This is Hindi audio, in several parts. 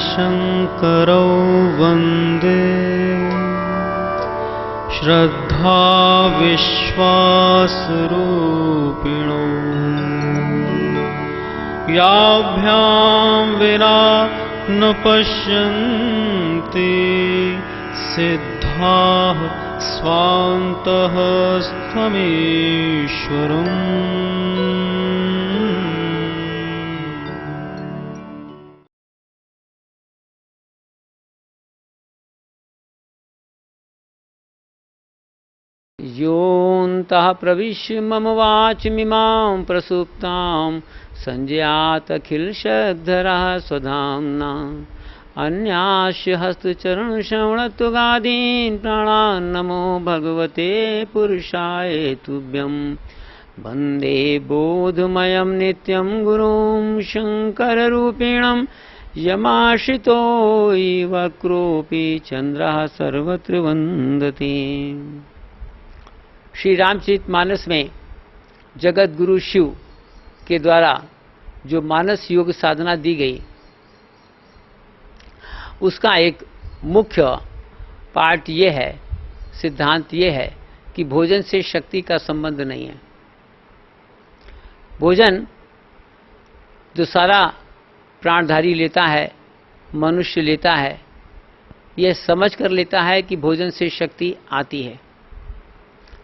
शङ्करौ वन्दे श्रद्धा विश्वासरूपिणौ याभ्यां विना न पश्यन्ति सिद्धाः स्वान्तः स्थमीश्वरम्। योऽन्तः प्रविश्य मम वाचमिमां प्रसुप्तां संज्ञातखिलशक्धरः स्वधाम्ना अन्यास्य हस्तचरणश्रवणत्वगादीन् प्राणान् नमो भगवते पुरुषाय तुभ्यं। वन्दे बोधमयं नित्यं गुरुं शङ्कररूपिणं यमाश्रितो वक्रोऽपि चन्द्रः सर्वत्र वन्दते। श्री रामचरितमानस में जगत गुरु शिव के द्वारा जो मानस योग साधना दी गई, उसका एक मुख्य पार्ट ये है, सिद्धांत ये है कि भोजन से शक्ति का संबंध नहीं है। भोजन जो सारा प्राणधारी लेता है, मनुष्य लेता है, यह समझ कर लेता है कि भोजन से शक्ति आती है।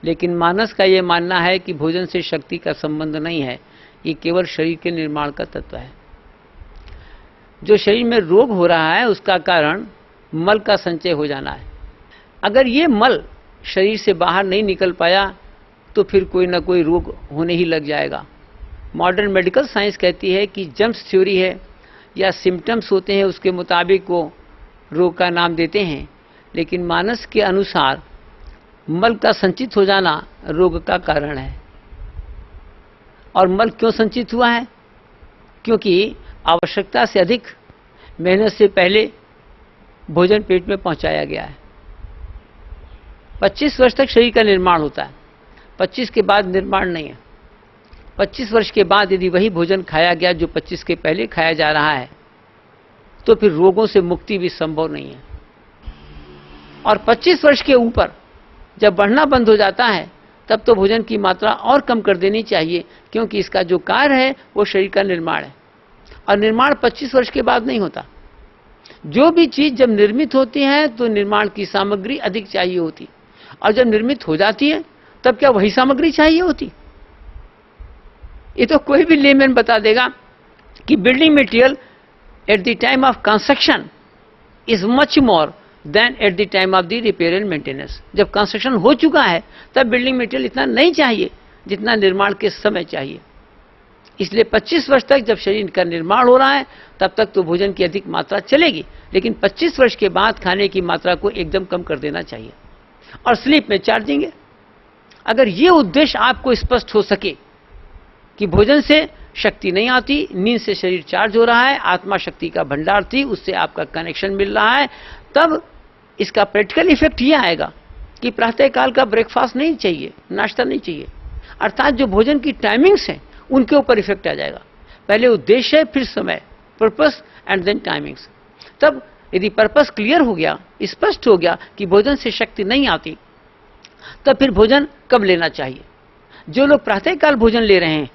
लेकिन मानस का यह मानना है कि भोजन से शक्ति का संबंध नहीं है, ये केवल शरीर के निर्माण का तत्व है। जो शरीर में रोग हो रहा है उसका कारण मल का संचय हो जाना है। अगर ये मल शरीर से बाहर नहीं निकल पाया तो फिर कोई ना कोई रोग होने ही लग जाएगा। मॉडर्न मेडिकल साइंस कहती है कि जम्स थ्योरी है या सिम्टम्स होते हैं, उसके मुताबिक वो रोग का नाम देते हैं। लेकिन मानस के अनुसार मल का संचित हो जाना रोग का कारण है। और मल क्यों संचित हुआ है? क्योंकि आवश्यकता से अधिक मेहनत से पहले भोजन पेट में पहुंचाया गया है। 25 वर्ष तक शरीर का निर्माण होता है, 25 के बाद निर्माण नहीं है। 25 वर्ष के बाद यदि वही भोजन खाया गया जो 25 के पहले खाया जा रहा है तो फिर रोगों से मुक्ति भी संभव नहीं है। और 25 वर्ष के ऊपर जब बढ़ना बंद हो जाता है तब तो भोजन की मात्रा और कम कर देनी चाहिए, क्योंकि इसका जो कार्य है वो शरीर का निर्माण है। और निर्माण 25 वर्ष के बाद नहीं होता। जो भी चीज जब निर्मित होती है तो निर्माण की सामग्री अधिक चाहिए होती, और जब निर्मित हो जाती है तब क्या वही सामग्री चाहिए होती? ये तो कोई भी लेमैन बता देगा कि building material at the time of construction is much more than at the time of the repair and maintenance. जब कंस्ट्रक्शन हो चुका है तब बिल्डिंग मटेरियल इतना नहीं चाहिए जितना निर्माण के समय चाहिए। इसलिए 25 वर्ष तक जब शरीर का निर्माण हो रहा है तब तक तो भोजन की अधिक मात्रा चलेगी, लेकिन 25 वर्ष के बाद खाने की मात्रा को एकदम कम कर देना चाहिए। और स्लीप में चार्जिंग है। अगर ये उद्देश्य आपको स्पष्ट हो सके कि भोजन से शक्ति नहीं आती, नींद से शरीर चार्ज हो रहा है, आत्मा शक्ति का भंडार थी, उससे आपका कनेक्शन मिल रहा है, तब इसका प्रैक्टिकल इफेक्ट ये आएगा कि प्रातःकाल का ब्रेकफास्ट नहीं चाहिए, नाश्ता नहीं चाहिए। अर्थात जो भोजन की टाइमिंग्स हैं उनके ऊपर इफेक्ट आ जाएगा। पहले उद्देश्य है, फिर समय, पर्पस एंड देन टाइमिंग्स। तब यदि पर्पस क्लियर हो गया, स्पष्ट हो गया कि भोजन से शक्ति नहीं आती, तब फिर भोजन कब लेना चाहिए। जो लोग प्रातःकाल भोजन ले रहे हैं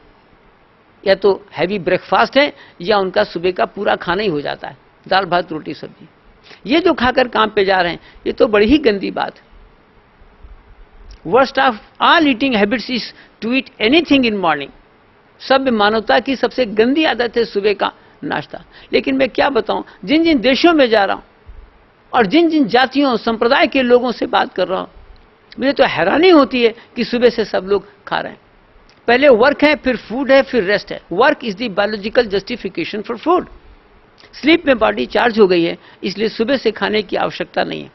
या तो हैवी ब्रेकफास्ट है या उनका सुबह का पूरा खाना ही हो जाता है, दाल भात रोटी सब्जी। ये जो खाकर काम पे जा रहे हैं ये तो बड़ी ही गंदी बात है। Worst of all eating habits is to eat anything in morning. सब मानवता की सबसे गंदी आदत है सुबह का नाश्ता। लेकिन मैं क्या बताऊं, जिन जिन देशों में जा रहा हूं और जिन जिन जातियों संप्रदाय के लोगों से बात कर रहा हूं, मुझे तो हैरानी होती है कि सुबह से सब लोग खा रहे हैं। पहले वर्क है, फिर फूड है, फिर रेस्ट है। Work is the biological justification for food. Sleep में बॉडी चार्ज हो गई है, इसलिए सुबह से खाने की आवश्यकता नहीं है।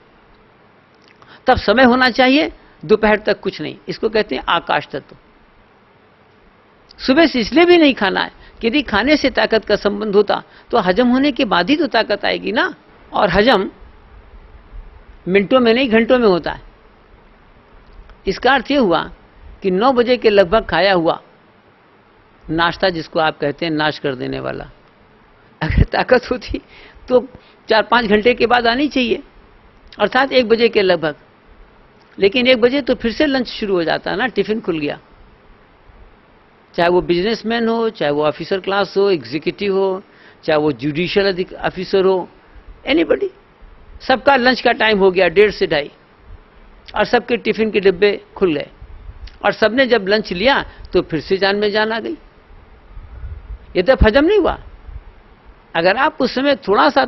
तब समय होना चाहिए, दोपहर तक कुछ नहीं। इसको कहते हैं आकाश तत्व। सुबह से इसलिए भी नहीं खाना है कि यदि खाने से ताकत का संबंध होता तो हजम होने के बाद ही तो ताकत आएगी ना। और हजम मिनटों में नहीं, घंटों में होता है। इसका अर्थ यह हुआ कि 9 बजे के लगभग खाया हुआ नाश्ता, जिसको आप कहते हैं नाश कर देने वाला, अगर ताकत होती तो 4-5 घंटे के बाद आनी चाहिए, अर्थात 1 बजे के लगभग। लेकिन 1 बजे तो फिर से लंच शुरू हो जाता है ना, टिफिन खुल गया। चाहे वो बिजनेसमैन हो, चाहे वो ऑफिसर क्लास हो, एग्जीक्यूटिव हो, चाहे वो जुडिशियल ऑफिसर हो, एनीबडी, सबका लंच का टाइम हो गया 1:30 से 2:30 और सबके टिफिन के डिब्बे खुल गए। और सबने जब लंच लिया तो फिर से जान में जान आ गई। ये तो हजम नहीं हुआ। अगर आप उस समय थोड़ा सा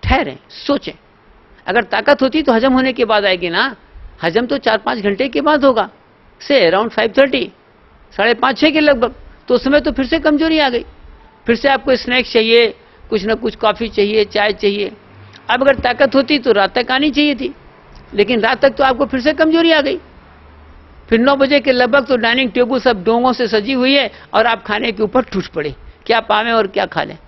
ठहरें, सोचें, अगर ताकत होती तो हजम होने के बाद आएगी ना। हजम तो 4-5 घंटे के बाद होगा, से अराउंड 5:30, 5:30-6 के लगभग। तो उस समय तो फिर से कमजोरी आ गई, फिर से आपको स्नैक्स चाहिए, कुछ ना कुछ कॉफी चाहिए, चाय चाहिए। अब अगर ताकत होती तो रात तक आनी चाहिए थी, लेकिन रात तक तो आपको फिर से कमजोरी आ गई। फिर 9 बजे के लगभग तो डाइनिंग टेबल सब डोंगों से सजी हुई है और आप खाने के ऊपर टूट पड़े, क्या पावें और क्या खा लें।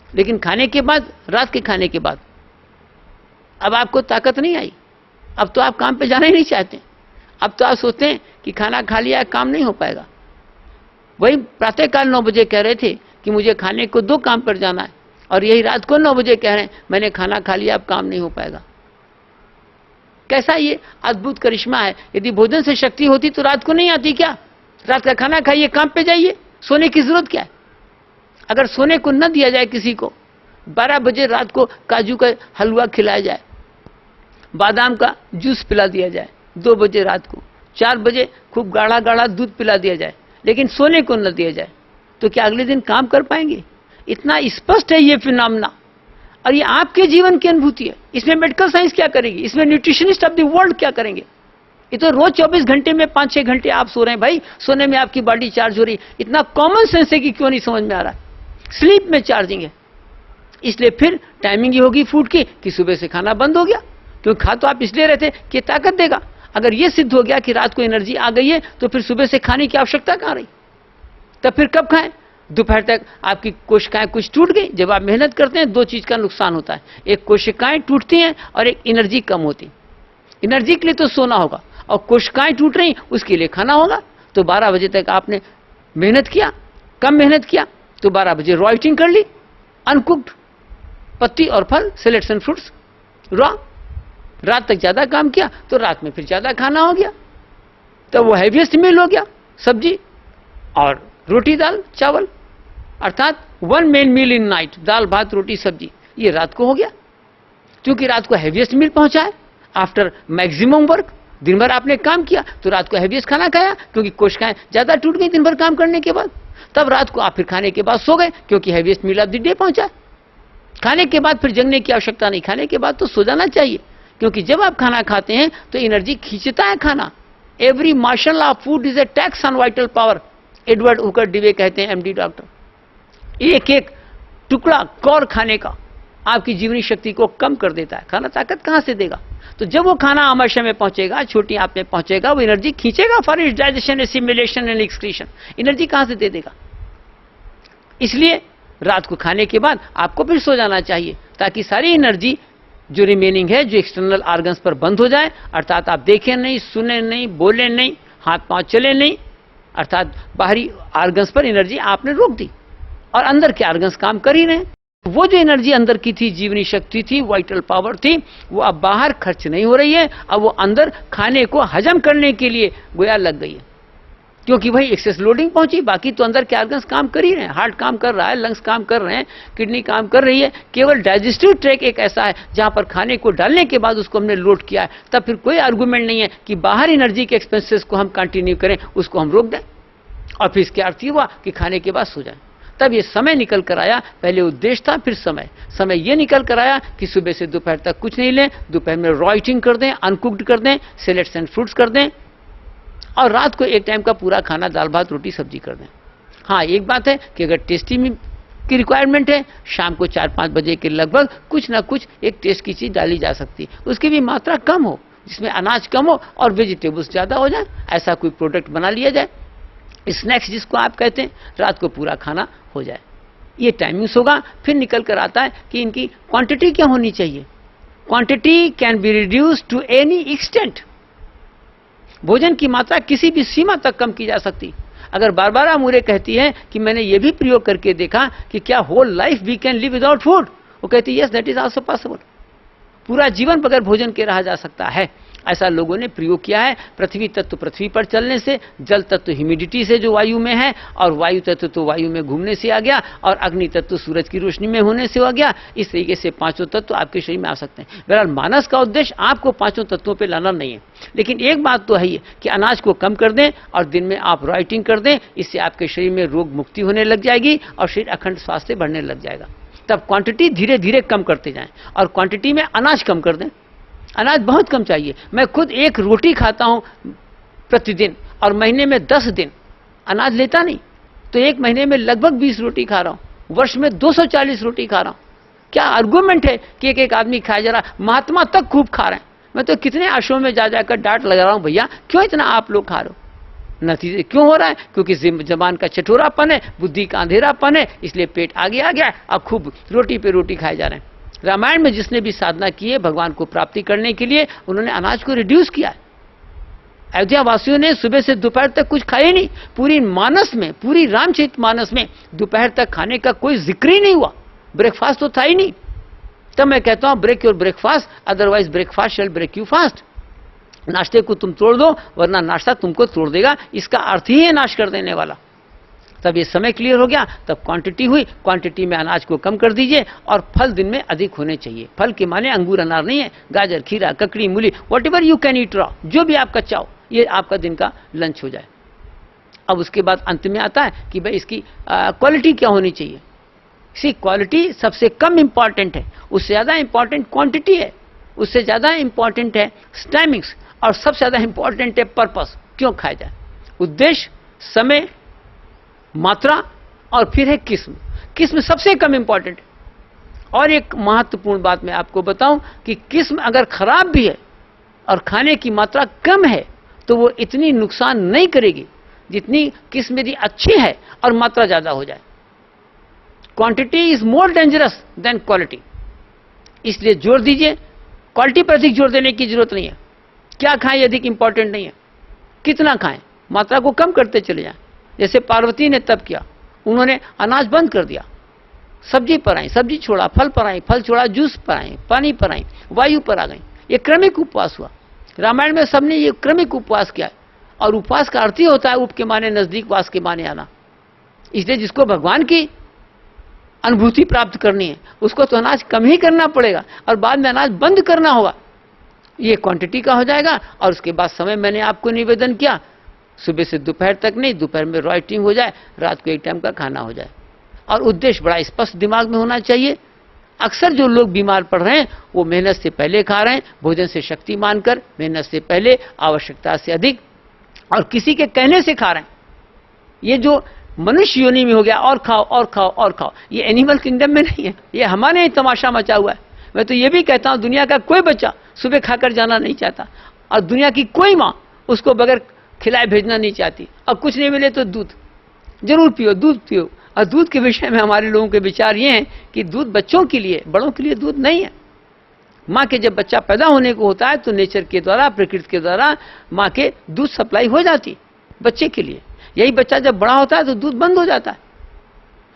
लेकिन खाने के बाद, रात के खाने के बाद अब आपको ताकत नहीं आई। अब तो आप काम पे जाना ही नहीं चाहते। अब तो आप सोचते हैं कि खाना खा लिया, काम नहीं हो पाएगा। वही प्रातःकाल 9 बजे कह रहे थे कि मुझे खाने को 2 काम पर जाना है, और यही रात को 9 बजे कह रहे हैं मैंने खाना खा लिया, अब काम नहीं हो पाएगा। कैसा ये अद्भुत करिश्मा है। यदि भोजन से शक्ति होती तो रात को नहीं आती क्या? रात का खाना खाइए, काम पे जाइए, सोने की जरूरत क्या है? अगर सोने को न दिया जाए किसी को, 12 बजे रात को काजू का हलवा खिलाया जाए, बादाम का जूस पिला दिया जाए, 2 बजे रात को, 4 बजे खूब गाढ़ा गाढ़ा दूध पिला दिया जाए, लेकिन सोने को न दिया जाए, तो क्या अगले दिन काम कर पाएंगे? इतना स्पष्ट है ये फिनोमेना, और ये आपके जीवन की अनुभूति है। इसमें मेडिकल साइंस क्या करेगी? इसमें न्यूट्रिशनिस्ट ऑफ द वर्ल्ड क्या करेंगे? ये तो रोज 24 घंटे में 5-6 घंटे आप सो रहे हैं भाई, सोने में आपकी बॉडी चार्ज हो रही। इतना कॉमन सेंस है कि क्यों नहीं समझ में आ रहा? स्लीप में चार्जिंग है। इसलिए फिर टाइमिंग ये होगी फूड की कि सुबह से खाना बंद हो गया, क्योंकि खा तो आप इसलिए रहे थे कि ताकत देगा। अगर ये सिद्ध हो गया कि रात को एनर्जी आ गई है, तो फिर सुबह से खाने की आवश्यकता कहां रही? तब फिर कब खाएं? दोपहर तक आपकी कोशिकाएं कुछ टूट गई। जब आप मेहनत करते हैं 2 चीज का नुकसान होता है, एक कोशिकाएं टूटती हैं और एक एनर्जी कम होती। एनर्जी के लिए तो सोना होगा, और कोशिकाएं टूट रही उसके लिए खाना होगा। तो 12 बजे तक आपने मेहनत किया, कम मेहनत किया तो 12 बजे रॉ ईटिंग कर ली, अनकुक्ड पत्ती और फल, सैलेड्स एंड फ्रूट्स रॉ। रात तक ज्यादा काम किया तो रात में फिर ज्यादा खाना हो गया, तो वो हैवीएस्ट मील हो गया, सब्जी और रोटी दाल चावल, अर्थात 1 मेन मील इन नाइट, दाल भात रोटी सब्जी, ये रात को हो गया। क्योंकि रात को हैवीएस्ट मील पहुंचा है आफ्टर मैक्सिमम वर्क। दिन भर आपने काम किया तो रात को हैवीएस्ट खाना खाया, क्योंकि कोशिकाएं ज्यादा टूट गई दिन भर काम करने के बाद। तब रात को आप फिर खाने के बाद सो गए, क्योंकि heaviest meal of the day पहुंचा। खाने के बाद फिर जगने की आवश्यकता नहीं, खाने के बाद तो सो जाना चाहिए, क्योंकि जब आप खाना खाते हैं तो एनर्जी खींचता है खाना। Every morsel of food is a tax on vital power, Edward Hooker Dewey कहते हैं, एमडी डॉक्टर। एक एक टुकड़ा कौर खाने का आपकी जीवनी शक्ति को कम कर देता है। खाना ताकत कहां से देगा? तो जब वो खाना आमाशय में पहुंचेगा, छोटी आंत में पहुंचेगा, वो एनर्जी खींचेगा for its digestion, assimilation and excretion. Energy कहां से दे देगा? इसलिए रात को खाने के बाद आपको फिर सो जाना चाहिए, ताकि सारी एनर्जी जो रिमेनिंग है, जो एक्सटर्नल ऑर्गन्स पर बंद हो जाए, अर्थात आप देखें नहीं, सुने नहीं, बोले नहीं, हाथ पांव चले नहीं, अर्थात बाहरी ऑर्गन्स पर एनर्जी आपने रोक दी और अंदर के ऑर्गन्स काम कर ही रहे। वो जो एनर्जी अंदर की थी, जीवनी शक्ति थी, वाइटल पावर थी, वो अब बाहर खर्च नहीं हो रही है, अब वो अंदर खाने को हजम करने के लिए गोया लग गई है, क्योंकि भाई एक्सेस लोडिंग पहुंची। बाकी तो अंदर के ऑर्गन्स काम कर ही रहे हैं, हार्ट काम कर रहा है, लंग्स काम कर रहे हैं, किडनी काम कर रही है। केवल डाइजेस्टिव ट्रैक एक ऐसा है जहां पर खाने को डालने के बाद उसको हमने लोड किया है, तब फिर कोई आर्गुमेंट नहीं है कि बाहर एनर्जी के एक्सपेंसेस को हम कंटिन्यू करें, उसको हम रोक दें और फिर इसके अर्थ ये हुआ कि खाने के बाद सो जाए। तब ये समय निकल कर आया, पहले उद्देश्य था, फिर समय ये निकल कर आया कि सुबह से दोपहर तक कुछ नहीं लें, दोपहर में रॉ ईटिंग कर दें, अनकुक्ड कर दें, सैलेड्स एंड फ्रूट्स कर दें, और रात को एक टाइम का पूरा खाना दाल भात रोटी सब्जी कर दें। हाँ, एक बात है कि अगर टेस्टी की रिक्वायरमेंट है, शाम को 4-5 बजे के लगभग कुछ ना कुछ एक टेस्ट की चीज डाली जा सकती है, उसकी भी मात्रा कम हो, जिसमें अनाज कम हो और वेजिटेबल्स ज्यादा हो जाए, ऐसा कोई प्रोडक्ट बना लिया जाए। स्नैक्स जिसको आप कहते हैं, रात को पूरा खाना हो जाए, ये टाइमिंग्स होगा। फिर निकल कर आता है कि इनकी क्वांटिटी क्या होनी चाहिए। Quantity can be reduced to any extent. भोजन की मात्रा किसी भी सीमा तक कम की जा सकती। अगर बारबारा मूरे कहती है कि मैंने यह भी प्रयोग करके देखा कि क्या whole life we can live without food, वो कहती yes that is also possible. पूरा जीवन बगैर भोजन के रहा जा सकता है, ऐसा लोगों ने प्रयोग किया है। पृथ्वी तत्व पृथ्वी पर चलने से, जल तत्व ह्यूमिडिटी से जो वायु में है, और वायु तत्व तो वायु में घूमने से आ गया, और अग्नि तत्व सूरज की रोशनी में होने से आ गया। इस तरीके से पांचों तत्व आपके शरीर में आ सकते हैं। बहरहाल मानस का उद्देश्य आपको पांचों तत्वों पर लाना नहीं है, लेकिन एक बात तो है ही कि अनाज को कम कर दें और दिन में आप राइटिंग कर दें, इससे आपके शरीर में रोग मुक्ति होने लग जाएगी और शरीर अखंड स्वास्थ्य बढ़ने लग जाएगा। तब क्वांटिटी धीरे धीरे कम करते जाएं और क्वांटिटी में अनाज कम कर दें। अनाज बहुत कम चाहिए। मैं खुद एक रोटी खाता हूं प्रतिदिन और महीने में 10 दिन अनाज लेता नहीं, तो एक महीने में लगभग 20 रोटी खा रहा हूं, वर्ष में 240 रोटी खा रहा हूं। क्या आर्गुमेंट है कि एक एक आदमी खाया जा रहा? महात्मा तक खूब खा रहे हैं। मैं तो कितने आश्रमों में जा जाकर डांट लगा रहा हूं, भैया क्यों इतना आप लोग खा रहे हो? नतीजे क्यों हो रहा है? क्योंकि जबान का चटोरापन है, बुद्धि का अंधेरापन है, इसलिए पेट आगे आ गया और खूब रोटी पे रोटी खाए जा रहे हैं। रामायण में जिसने भी साधना की है भगवान को प्राप्ति करने के लिए, उन्होंने अनाज को रिड्यूस किया है। अयोध्या वासियों ने सुबह से दोपहर तक कुछ खाया नहीं। पूरी मानस में, पूरी रामचरित मानस में दोपहर तक खाने का कोई जिक्र ही नहीं हुआ। ब्रेकफास्ट तो था ही नहीं। तब मैं कहता हूं break your breakfast, otherwise breakfast shall break you fast. नाश्ते को तुम तोड़ दो वरना नाश्ता तुमको तोड़ देगा, इसका अर्थ ही है नाश कर देने वाला। तब ये समय क्लियर हो गया, तब क्वांटिटी हुई। क्वांटिटी में अनाज को कम कर दीजिए और फल दिन में अधिक होने चाहिए। फल के माने अंगूर अनार नहीं है, गाजर खीरा ककड़ी मूली what ever you can eat raw, जो भी आपका चाहो, ये आपका दिन का लंच हो जाए। अब उसके बाद अंत में आता है कि भाई इसकी क्वालिटी क्या होनी चाहिए। इसी क्वालिटी सबसे कम इंपॉर्टेंट है, उससे ज्यादा इंपॉर्टेंट क्वांटिटी है, उससे ज्यादा इंपॉर्टेंट है टाइमिंग्स, और सबसे ज्यादा इंपॉर्टेंट है पर्पस, क्यों खाया जाए। उद्देश्य, समय, मात्रा और फिर है किस्म। किस्म सबसे कम इंपॉर्टेंट है। और एक महत्वपूर्ण बात मैं आपको बताऊं कि किस्म अगर खराब भी है और खाने की मात्रा कम है तो वो इतनी नुकसान नहीं करेगी जितनी किस्म यदि अच्छी है और मात्रा ज्यादा हो जाए। Quantity is more dangerous than quality, इसलिए जोर दीजिए। क्वालिटी पर अधिक जोर देने की जरूरत नहीं है। क्या खाएं अधिक इंपॉर्टेंट नहीं है, कितना खाएं, मात्रा को कम करते चले जाएं। जैसे पार्वती ने तब किया, उन्होंने अनाज बंद कर दिया, सब्जी पर आई, सब्जी छोड़ा, फल पर आई, फल छोड़ा, जूस पर आई, पानी पर आई, वायु पर आ गई। ये क्रमिक उपवास हुआ। रामायण में सबने ये क्रमिक उपवास किया है। और उपवास का अर्थ ही होता है उप के माने नजदीक, वास के माने आना। इसलिए जिसको भगवान की अनुभूति प्राप्त करनी है उसको तो अनाज कम ही करना पड़ेगा और बाद में अनाज बंद करना होगा। ये क्वांटिटी का हो जाएगा। और उसके बाद समय मैंने आपको निवेदन किया, सुबह से दोपहर तक नहीं, दोपहर में राइटिंग हो जाए, रात को एक टाइम का खाना हो जाए। और उद्देश्य बड़ा स्पष्ट दिमाग में होना चाहिए। अक्सर जो लोग बीमार पड़ रहे हैं वो मेहनत से पहले खा रहे हैं, भोजन से शक्ति मानकर, मेहनत से पहले, आवश्यकता से अधिक, और किसी के कहने से खा रहे हैं। ये जो मनुष्य योनि में हो गया और खाओ और खाओ और खाओ, ये एनिमल किंगडम में नहीं है, ये हमारे ही तमाशा मचा हुआ है। मैं तो ये भी कहता हूं दुनिया का कोई बच्चा सुबह खाकर जाना नहीं चाहता और दुनिया की कोई माँ उसको बगैर खिलाए भेजना नहीं चाहती। और कुछ नहीं मिले तो दूध जरूर पियो, दूध पियो। और दूध के विषय में हमारे लोगों के विचार ये हैं कि दूध बच्चों के लिए, बड़ों के लिए दूध नहीं है। माँ के जब बच्चा पैदा होने को होता है तो नेचर के द्वारा, प्रकृति के द्वारा माँ के दूध सप्लाई हो जाती बच्चे के लिए। यही बच्चा जब बड़ा होता है तो दूध बंद हो जाता है।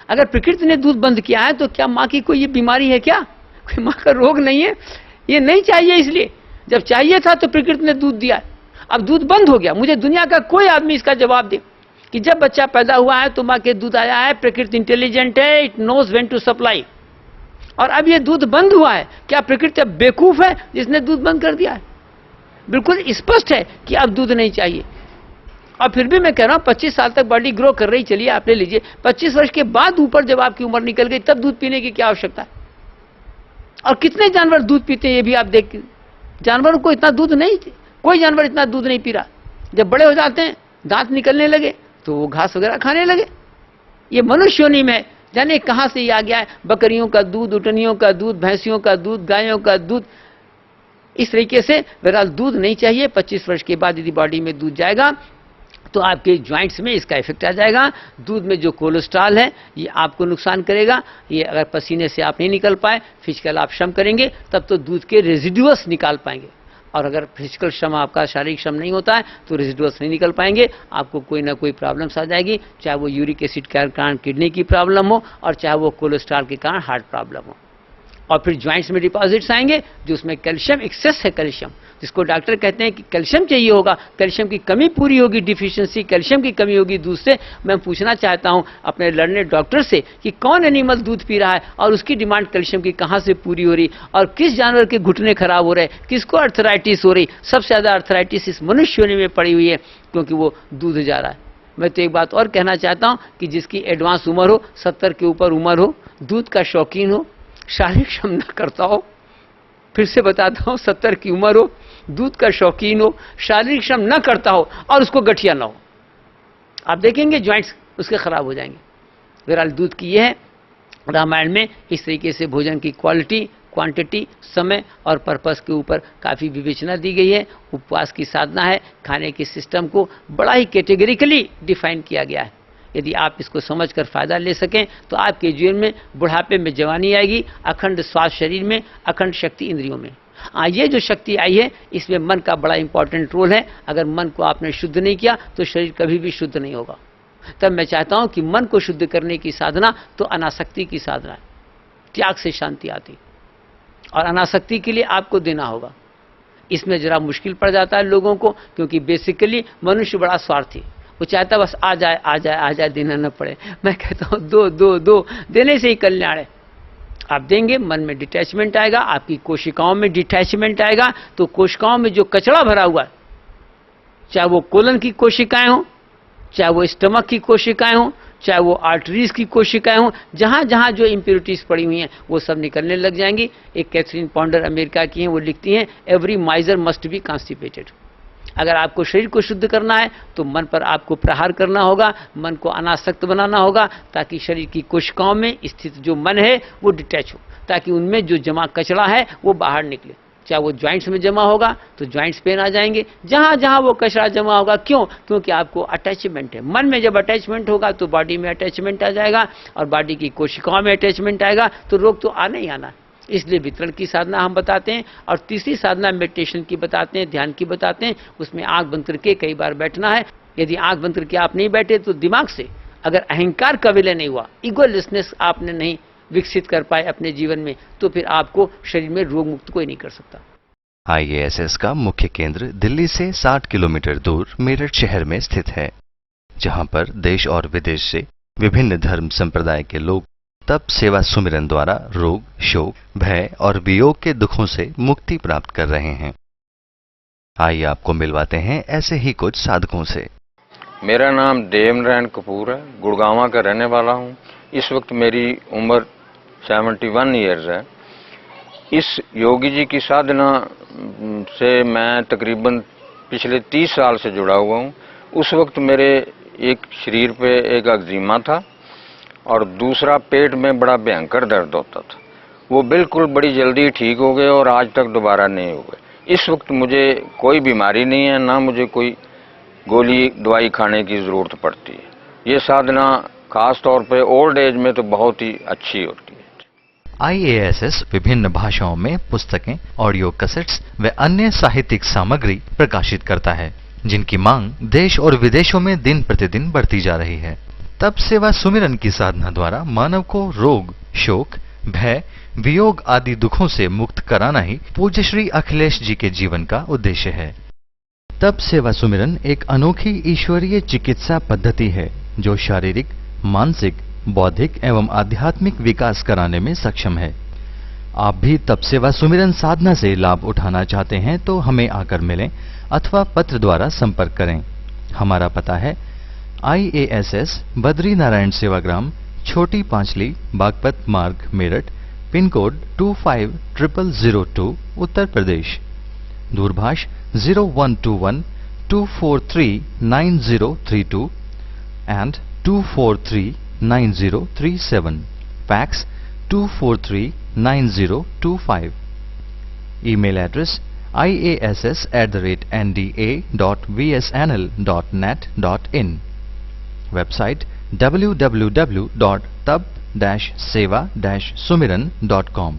अगर प्रकृति ने दूध बंद किया है तो क्या माँ की कोई ये बीमारी है? क्या कोई माँ का रोग नहीं है? ये नहीं चाहिए, इसलिए जब चाहिए था तो प्रकृति ने दूध दिया, अब दूध बंद हो गया। मुझे दुनिया का कोई आदमी इसका जवाब दे कि जब बच्चा पैदा हुआ है तो माँ के दूध आया है, प्रकृति इंटेलिजेंट है, it knows when to supply, और अब ये दूध बंद हुआ है। क्या प्रकृति अब बेवकूफ है जिसने दूध बंद कर दिया है? बिल्कुल स्पष्ट है कि अब दूध नहीं चाहिए। और फिर भी मैं कह रहा हूं 25 साल तक बॉडी ग्रो कर रही, चलिए आप ले लीजिए। 25 वर्ष के बाद ऊपर जब आपकी उम्र निकल गई तब दूध पीने की क्या आवश्यकता है? और कितने जानवर दूध पीते हैं ये भी आप देख, जानवरों को इतना दूध नहीं, कोई जानवर इतना दूध नहीं पी रहा। जब बड़े हो जाते हैं, दांत निकलने लगे तो वो घास वगैरह खाने लगे। ये मनुष्य योनि में जाने कहां से ये आ गया है, बकरियों का दूध, उटनियों का दूध, भैंसियों का दूध, गायों का दूध, इस तरीके से। बहरहाल दूध नहीं चाहिए। 25 वर्ष के बाद यदि बॉडी में दूध जाएगा तो आपके ज्वाइंट्स में इसका इफेक्ट आ जाएगा। दूध में जो कोलेस्ट्रॉल है ये आपको नुकसान करेगा। ये अगर पसीने से आप नहीं निकल पाए, फिजिकल आप श्रम करेंगे तब तो दूध के रेजिडुअस निकाल पाएंगे। और अगर फिजिकल श्रम आपका, शारीरिक श्रम नहीं होता है तो रेजिडुअस नहीं निकल पाएंगे, आपको कोई ना कोई प्रॉब्लम्स आ जाएगी, चाहे वो यूरिक एसिड के कारण किडनी की प्रॉब्लम हो और चाहे वो कोलेस्ट्रॉल के कारण हार्ट प्रॉब्लम हो। और फिर ज्वाइंट्स में डिपॉजिट्स आएंगे जो उसमें कैल्शियम एक्सेस है, कैल्शियम जिसको डॉक्टर कहते हैं कि कैल्शियम चाहिए होगा, कैल्शियम की कमी पूरी होगी, डिफिशिएंसी कैल्शियम की कमी होगी दूध से। मैं पूछना चाहता हूं अपने लर्नेड डॉक्टर से कि कौन एनिमल दूध पी रहा है और उसकी डिमांड कैल्शियम की कहां से पूरी हो रही, और किस जानवर के घुटने खराब हो रहे, किसको अर्थराइटिस हो रही। सबसे ज्यादा अर्थराइटिस इस मनुष्य योनि में पड़ी हुई है क्योंकि वो दूध जा रहा है। मैं तो एक बात और कहना चाहता हूं कि जिसकी एडवांस उम्र हो, 70 के ऊपर उम्र हो, दूध का शौकीन हो, शारीरिक श्रम न करता हो, फिर से बताता हूं 70 की उम्र हो, दूध का शौकीन हो, शारीरिक श्रम न करता हो और उसको गठिया न हो, आप देखेंगे ज्वाइंट्स उसके खराब हो जाएंगे। बहरहाल दूध की यह है, रामायण में इस तरीके से भोजन की क्वालिटी, क्वांटिटी, समय और पर्पस के ऊपर काफ़ी विवेचना दी गई है। उपवास की साधना है, खाने के सिस्टम को बड़ा ही कैटेगरिकली डिफाइन किया गया है। यदि आप इसको समझकर फायदा ले सकें तो आपके जीवन में बुढ़ापे में जवानी आएगी, अखंड स्वास्थ्य शरीर में, अखंड शक्ति इंद्रियों में। ये जो शक्ति आई है इसमें मन का बड़ा इंपॉर्टेंट रोल है। अगर मन को आपने शुद्ध नहीं किया तो शरीर कभी भी शुद्ध नहीं होगा। तब मैं चाहता हूं कि मन को शुद्ध करने की साधना तो अनासक्ति की साधना है। त्याग से शांति आती, और अनासक्ति के लिए आपको देना होगा। इसमें जरा मुश्किल पड़ जाता है लोगों को, क्योंकि बेसिकली मनुष्य बड़ा स्वार्थी, वो चाहता बस आ जाए आ जाए आ जाए, देना न पड़े। मैं कहता हूं दो दो दो, देने से ही कल्याण है। आप देंगे, मन में डिटैचमेंट आएगा, आपकी कोशिकाओं में डिटैचमेंट आएगा, तो कोशिकाओं में जो कचरा भरा हुआ है, चाहे वो कोलन की कोशिकाएं हों, चाहे वो स्टमक की कोशिकाएं हों, चाहे वो आर्टरीज की कोशिकाएं हों, जहां जहां जो इंप्योरिटीज पड़ी हुई हैं वो सब निकलने लग जाएंगी। एक कैथरीन पॉन्डर अमेरिका की हैं, वो लिखती हैं एवरी माइजर मस्ट बी कॉन्स्टिपेटेड। अगर आपको शरीर को शुद्ध करना है तो मन पर आपको प्रहार करना होगा, मन को अनासक्त बनाना होगा, ताकि शरीर की कोशिकाओं में स्थित जो मन है वो डिटैच हो, ताकि उनमें जो जमा कचरा है वो बाहर निकले। चाहे वो ज्वाइंट्स में जमा होगा तो ज्वाइंट्स पेन आ जाएंगे, जहां जहां वो कचरा जमा होगा। क्यों? क्योंकि आपको अटैचमेंट है। मन में जब अटैचमेंट होगा तो बॉडी में अटैचमेंट आ जाएगा, और बॉडी की कोशिकाओं में अटैचमेंट आएगा तो रोग तो आना ही आना। इसलिए वितरण की साधना हम बताते हैं, और तीसरी साधना मेडिटेशन की बताते हैं, ध्यान की बताते हैं। उसमें आंख बंद करके कई बार बैठना है। यदि आंख बंद करके आप नहीं बैठे तो दिमाग से अगर अहंकार का विलय नहीं हुआ, इगोलेसनेस आपने नहीं विकसित कर पाए अपने जीवन में, तो फिर आपको शरीर में रोग मुक्त कोई नहीं कर सकता। IASS का मुख्य केंद्र दिल्ली से 60 किलोमीटर दूर मेरठ शहर में स्थित है, जहां पर देश और विदेश से विभिन्न धर्म संप्रदाय के लोग तप सेवा सुमिरन द्वारा रोग, शोक, भय और वियोग के दुखों से मुक्ति प्राप्त कर रहे हैं। आइए आपको मिलवाते हैं ऐसे ही कुछ साधकों से। मेरा नाम देवनारायण कपूर है, गुड़गांव का रहने वाला हूं। इस वक्त मेरी उम्र 71 ईयर्स है। इस योगी जी की साधना से मैं तकरीबन पिछले 30 साल से जुड़ा हुआ हूं। उस वक्त मेरे एक शरीर पे एक एक्जिमा था और दूसरा पेट में बड़ा भयंकर दर्द होता था। वो बिल्कुल बड़ी जल्दी ठीक हो गए और आज तक दोबारा नहीं हुए। इस वक्त मुझे कोई बीमारी नहीं है, ना मुझे कोई गोली दवाई खाने की ज़रूरत पड़ती है। ये साधना खास तौर पे ओल्ड एज में तो बहुत ही अच्छी होती है। IASS विभिन्न भाषाओं में पुस्तकें, ऑडियो कैसेट्स व अन्य साहित्यिक सामग्री प्रकाशित करता है, जिनकी मांग देश और विदेशों में दिन प्रतिदिन बढ़ती जा रही है। तप सेवा सुमिरन की साधना द्वारा मानव को रोग, शोक, भय, वियोग आदि दुखों से मुक्त कराना ही पूज्य श्री अखिलेश जी के जीवन का उद्देश्य है। तप सेवा सुमिरन एक अनोखी ईश्वरीय चिकित्सा पद्धति है जो शारीरिक, मानसिक, बौद्धिक एवं आध्यात्मिक विकास कराने में सक्षम है। आप भी तप सेवा सुमिरन साधना से लाभ उठाना चाहते हैं तो हमें आकर मिलें अथवा पत्र द्वारा संपर्क करें। हमारा पता है IASS बद्री नारायण सेवाग्राम, छोटी पांचली, बागपत मार्ग, मेरठ, पिन कोड 250002, उत्तर प्रदेश। दूरभाष 0121 243 9032 and 243 9037, fax 243 9025. Email address iass@nda.vsnl.net.in. Website www.tab-seva-sumiran.com.